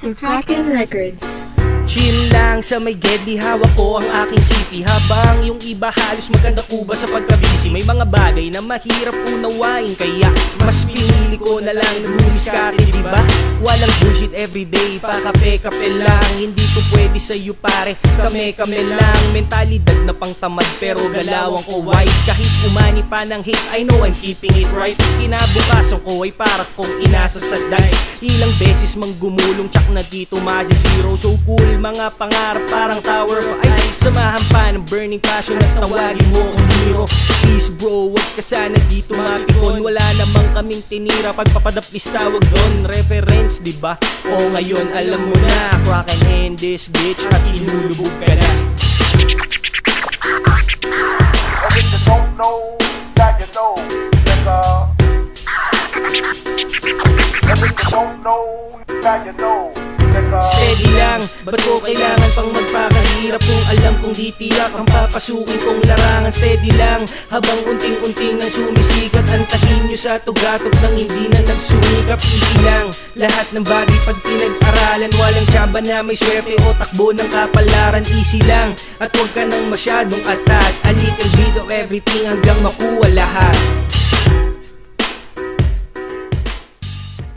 to Kraken Records. Chill lang sa may gedli, hawak ko ang aking city. Habang yung iba halos maganda kuba sa pagkabisi. May mga bagay na mahirap unawain, kaya mas pinili ko na lang na bumiskate, diba? Walang bullshit everyday, pakape-kape lang. Hindi ko pwede sa'yo pare, kame-kame lang. Mentalidad na pang tamad pero galawang ko wise. Kahit umani pa ng hate, I know I'm keeping it right. Kinabukasan ko ay para kong inasa sa dice. Ilang beses mang gumulong, tsak na dito Magic Zero. So cool, mga pangarap parang tower of ice. Samahan pa ng burning passion at tawagin mo kong hero. Please bro, wag ka sana dito mapikon. Wala namang kaming tinira, pagpapadapis tawag doon. Reference, diba? O ngayon alam mo na, Kraken in this bitch at inulubog ka na. And if you don't know, now you know, nigga. And if you don't know, now you know, nigga. Steady lang, ba't ko kailangan pang magpakahirap kung alam kong di tiyak ang papasukin kong larangan. Steady lang, habang unting-unting nang sumisikat. Antahin nyo sa tugatog nang hindi na nagsumikap. Easy lang, lahat ng bagay pag pinag-aralan. Walang tsaba na may swerte o takbo ng kapalaran. Easy lang, at huwag ka nang masyadong atat. A little bit of everything hanggang makuha lahat.